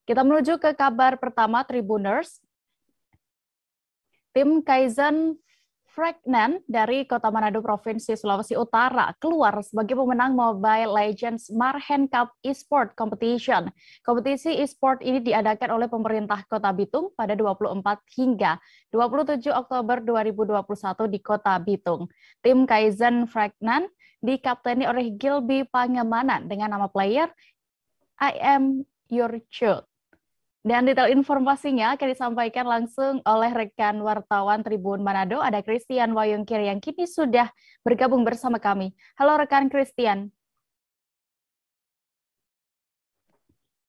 Kita menuju ke kabar pertama Tribuners. Tim Kaizen Fragnan dari Kota Manado, Provinsi Sulawesi Utara, keluar sebagai pemenang Mobile Legends Marhen Cup Esport Competition. Kompetisi esport ini diadakan oleh pemerintah Kota Bitung pada 24 hingga 27 Oktober 2021 di Kota Bitung. Tim Kaizen Fragnan dikapteni oleh Gilby Pangemanan dengan nama player I Am Your Child. Dan detail informasinya akan disampaikan langsung oleh rekan wartawan Tribun Manado, ada Christian Wayungkir yang kini sudah bergabung bersama kami. Halo rekan Christian.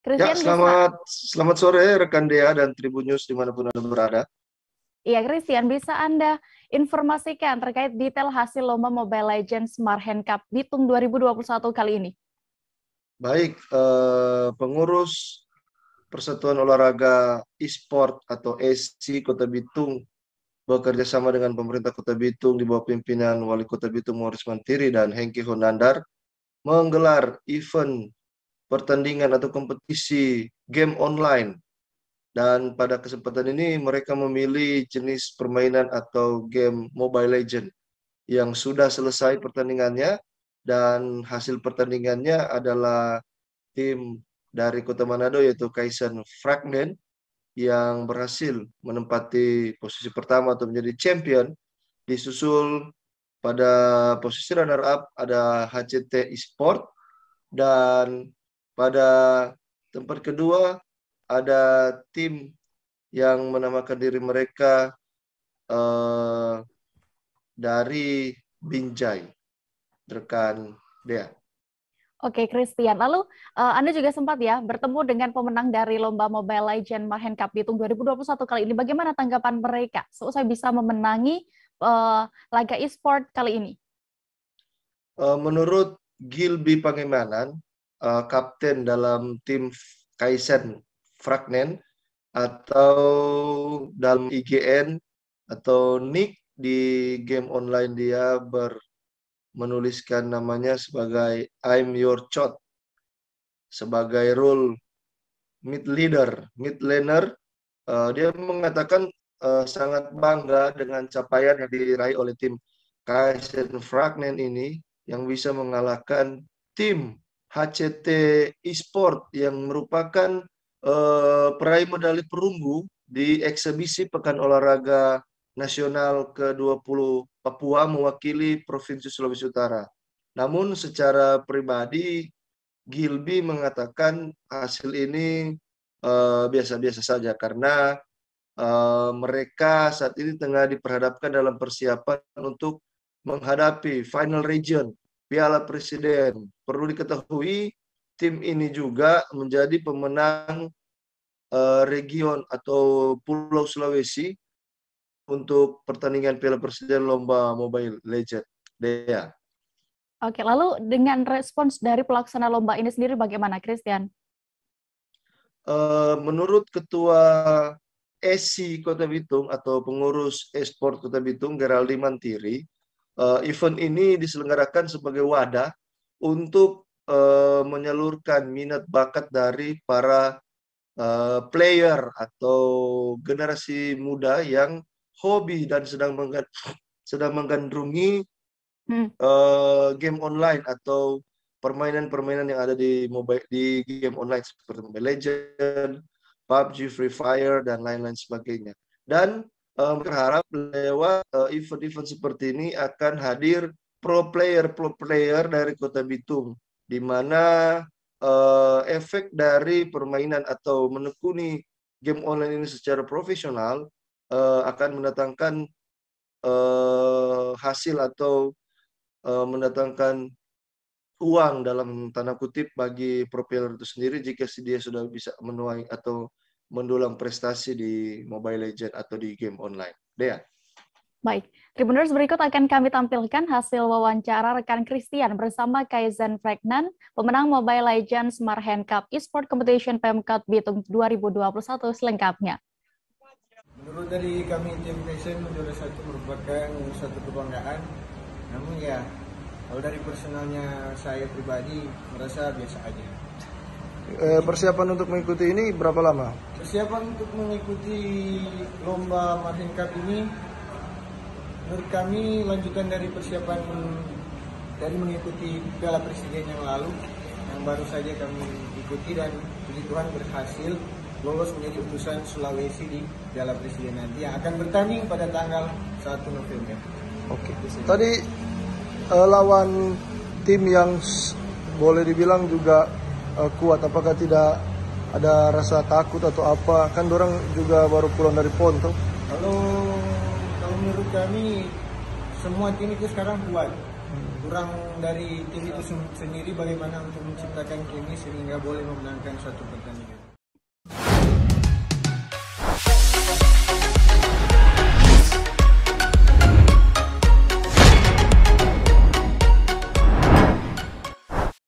Ya, selamat sore rekan Dea dan Tribun News dimanapun Anda berada. Iya, Christian, bisa Anda informasikan terkait detail hasil lomba Mobile Legends Marhen Cup Bitung 2021 kali ini? Baik, pengurus Persatuan Olahraga E-Sport atau ESI Kota Bitung bekerja sama dengan pemerintah Kota Bitung di bawah pimpinan Wali Kota Bitung Morris Mantiri dan Hengki Honandar menggelar event pertandingan atau kompetisi game online. Dan pada kesempatan ini mereka memilih jenis permainan atau game Mobile Legends yang sudah selesai pertandingannya, dan hasil pertandingannya adalah tim dari Kota Manado yaitu Kaizen Fragnan yang berhasil menempati posisi pertama atau menjadi champion, disusul pada posisi runner up ada HCT Esport, dan pada tempat kedua ada tim yang menamakan diri mereka dari Binjai, rekan Dea. Oke, Christian. Lalu Anda juga sempat ya bertemu dengan pemenang dari lomba Mobile Legends Marhen Cup Bitung 2021 kali ini. Bagaimana tanggapan mereka seusai bisa memenangi laga e-sport kali ini? Menurut Gilby Pangemanan, kapten dalam tim Kaizen Fragnan atau dalam IGN atau nick di game online dia menuliskan namanya sebagai I'm Your Child, sebagai role mid laner. Dia mengatakan sangat bangga dengan capaian yang diraih oleh tim Kaizen Fragnan ini yang bisa mengalahkan tim HCT Esport yang merupakan peraih medali perunggu di eksebisi Pekan Olahraga Nasional ke-20 Papua mewakili Provinsi Sulawesi Utara. Namun secara pribadi Gilby mengatakan hasil ini biasa-biasa saja karena mereka saat ini tengah diperhadapkan dalam persiapan untuk menghadapi Final Region Piala Presiden. Perlu diketahui tim ini juga menjadi pemenang region atau Pulau Sulawesi untuk pertandingan Piala Presiden lomba Mobile Legends. Dea. Oke, lalu dengan respons dari pelaksana lomba ini sendiri bagaimana, Christian? Menurut Ketua ESI Kota Bitung atau pengurus e-sport Kota Bitung, Geraldi Mantiri, event ini diselenggarakan sebagai wadah untuk menyalurkan minat bakat dari para player atau generasi muda yang hobi dan sedang menggandrungi game online atau permainan-permainan yang ada di game online seperti Mobile Legends, PUBG, Free Fire, dan lain-lain sebagainya. Dan berharap lewat event-event seperti ini akan hadir pro player dari Kota Bitung, di mana efek dari permainan atau menekuni game online ini secara profesional akan mendatangkan hasil atau mendatangkan uang dalam tanda kutip bagi pro player itu sendiri jika dia sudah bisa menuai atau mendulang prestasi di Mobile Legends atau di game online. Dea. Baik, Tribuners, berikut akan kami tampilkan hasil wawancara rekan Christian bersama Kaizen Fragnan, pemenang Mobile Legends Marhen Cup Esport Competition Pemkot Bitung 2021 selengkapnya. Menurut dari kami tim Kaizen, juara satu merupakan satu kebanggaan. Namun ya, kalau dari personalnya saya pribadi merasa biasa aja. Persiapan untuk mengikuti ini berapa lama? Persiapan untuk mengikuti lomba Marhen Cup ini menurut kami lanjutan dari persiapan dari mengikuti Piala Presiden yang lalu yang baru saja kami ikuti, dan puji Tuhan berhasil lolos menjadi utusan Sulawesi di Piala Presiden nanti yang akan bertanding pada tanggal 1 November. Oke. Tadi lawan tim yang boleh dibilang juga kuat, apakah tidak ada rasa takut atau apa? Kan dorang juga baru pulang dari PON tuh. Kalau menurut kami semua tim itu sekarang kuat. Kurang dari tim itu sendiri bagaimana untuk menciptakan kemi sehingga boleh memenangkan suatu pertandingan.